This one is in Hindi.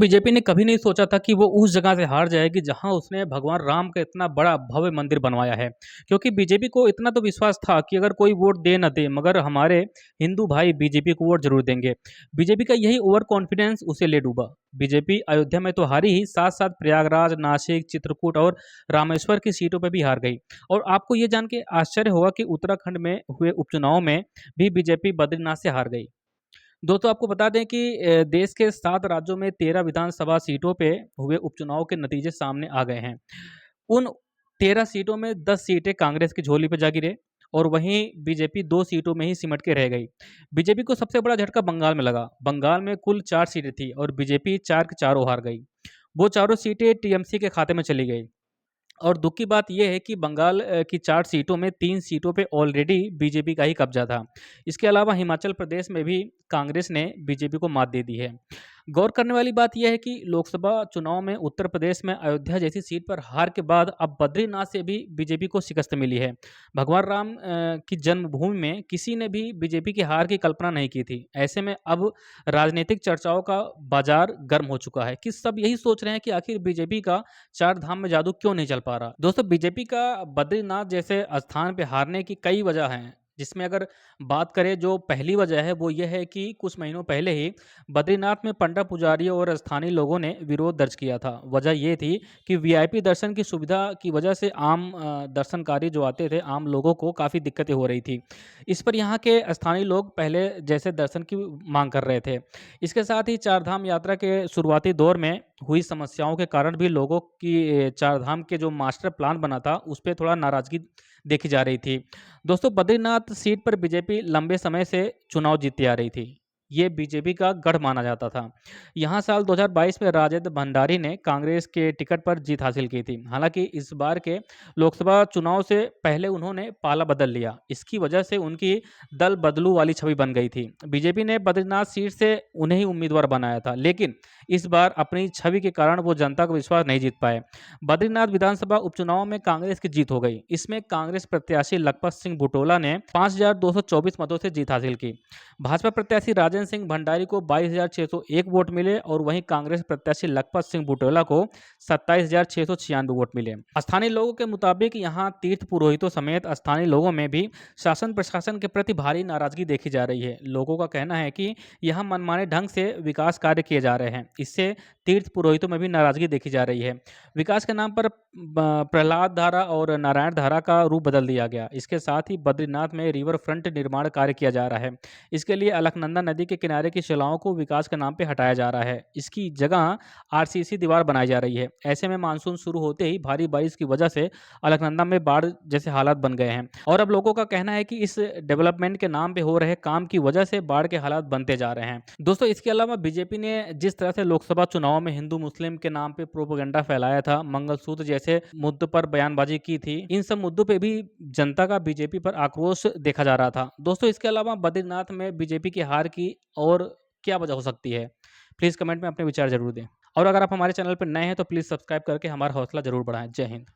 बीजेपी ने कभी नहीं सोचा था कि वो उस जगह से हार जाएगी जहां उसने भगवान राम का इतना बड़ा भव्य मंदिर बनवाया है। क्योंकि बीजेपी को इतना तो विश्वास था कि अगर कोई वोट दे न दे मगर हमारे हिंदू भाई बीजेपी को वोट जरूर देंगे। बीजेपी का यही ओवर कॉन्फिडेंस उसे ले डूबा। बीजेपी अयोध्या में तो हारी ही, साथ साथ प्रयागराज, नासिक, चित्रकूट और रामेश्वर की सीटों पर भी हार गई। और आपको ये जान के आश्चर्य होगा कि उत्तराखंड में हुए उपचुनाव में भी बीजेपी बद्रीनाथ से हार गई। दोस्तों आपको बता दें कि देश के 7 राज्यों में 13 विधानसभा सीटों पे हुए उपचुनाव के नतीजे सामने आ गए हैं। उन 13 सीटों में 10 सीटें कांग्रेस की झोली पे जा गिरे और वहीं बीजेपी 2 सीटों में ही सिमट के रह गई। बीजेपी को सबसे बड़ा झटका बंगाल में लगा। बंगाल में कुल 4 सीटें थी और बीजेपी 4 की चारों हार गई। वो चारों सीटें टीएमसी के खाते में चली गई। और दुख की बात यह है कि बंगाल की 4 सीटों में 3 सीटों पे ऑलरेडी बीजेपी का ही कब्जा था। इसके अलावा हिमाचल प्रदेश में भी कांग्रेस ने बीजेपी को मात दे दी है। गौर करने वाली बात यह है कि लोकसभा चुनाव में उत्तर प्रदेश में अयोध्या जैसी सीट पर हार के बाद अब बद्रीनाथ से भी बीजेपी को शिकस्त मिली है। भगवान राम की जन्मभूमि में किसी ने भी बीजेपी की हार की कल्पना नहीं की थी। ऐसे में अब राजनीतिक चर्चाओं का बाजार गर्म हो चुका है कि सब यही सोच रहे हैं कि आखिर बीजेपी का चार धाम में जादू क्यों नहीं चल पा रहा। दोस्तों बीजेपी का बद्रीनाथ जैसे स्थान पे हारने की कई वजह हैं, जिसमें अगर बात करें जो पहली वजह है वो ये है कि कुछ महीनों पहले ही बद्रीनाथ में पंडा पुजारियों और स्थानीय लोगों ने विरोध दर्ज किया था। वजह ये थी कि वीआईपी दर्शन की सुविधा की वजह से आम दर्शनकारी जो आते थे, आम लोगों को काफ़ी दिक्कतें हो रही थी। इस पर यहाँ के स्थानीय लोग पहले जैसे दर्शन की मांग कर रहे थे। इसके साथ ही चारधाम यात्रा के शुरुआती दौर में हुई समस्याओं के कारण भी लोगों की चारधाम के जो मास्टर प्लान बना था उस पर थोड़ा नाराजगी देखी जा रही थी। दोस्तों बद्रीनाथ सीट पर बीजेपी लंबे समय से चुनाव जीतती आ रही थी। ये बीजेपी का गढ़ माना जाता था। यहाँ साल 2022 में राजेंद्र भंडारी ने कांग्रेस के टिकट पर जीत हासिल की थी। हालांकि इस बार के लोकसभा चुनाव से पहले उन्होंने पाला बदल लिया। इसकी वजह से उनकी दल बदलू वाली छवि बन गई थी। बीजेपी ने बद्रीनाथ सीट से उन्हें ही उम्मीदवार बनाया था, लेकिन इस बार अपनी छवि के कारण वो जनता का विश्वास नहीं जीत पाए। बद्रीनाथ विधानसभा उपचुनाव में कांग्रेस की जीत हो गई। इसमें कांग्रेस प्रत्याशी लखपत सिंह बुटोला ने 5,224 मतों से जीत हासिल की। भाजपा प्रत्याशी राजेंद्र सिंह भंडारी को 22,601 वोट मिले और वहीं कांग्रेस प्रत्याशी लखपत सिंह बुटोला को 27,696 वोट मिले। स्थानीय लोगों के मुताबिक यहाँ तीर्थ पुरोहितों समेत स्थानीय लोगों में भी शासन प्रशासन के प्रति भारी नाराजगी देखी जा रही है। लोगों का कहना है कि यहाँ मनमाने ढंग से विकास कार्य किए जा रहे हैं। इससे तीर्थ पुरोहितों में भी नाराजगी देखी जा रही है। विकास के नाम पर प्रहलाद धारा और नारायण धारा का रूप बदल दिया गया। इसके साथ ही बद्रीनाथ में रिवर फ्रंट निर्माण कार्य किया जा रहा है। इसके लिए अलकनंदा नदी के किनारे की शिलाओं को विकास के नाम पे हटाया जा रहा है। इसकी जगह आरसीसी दीवार बनाई जा रही है। ऐसे में मानसून शुरू होते ही भारी बारिश की वजह से अलकनंदा में बाढ़ जैसे हालात बन गए हैं और अब लोगों का कहना है कि इस डेवलपमेंट के नाम पे हो रहे काम की वजह से बाढ़ के हालात बनते जा रहे हैं। दोस्तों इसके अलावा बीजेपी ने जिस तरह से लोकसभा चुनाव में हिंदू मुस्लिम के नाम पे प्रोपेगेंडा फैलाया था, मंगलसूत्र जैसे मुद्दों पर बयानबाजी की थी, इन सब मुद्दों पे भी जनता का बीजेपी पर आक्रोश देखा जा रहा था। दोस्तों इसके अलावा बद्रीनाथ में बीजेपी की हार की और क्या वजह हो सकती है, प्लीज़ कमेंट में अपने विचार जरूर दें। और अगर आप हमारे चैनल पर नए हैं तो प्लीज़ सब्सक्राइब करके हमारा हौसला जरूर बढ़ाएं। जय हिंद।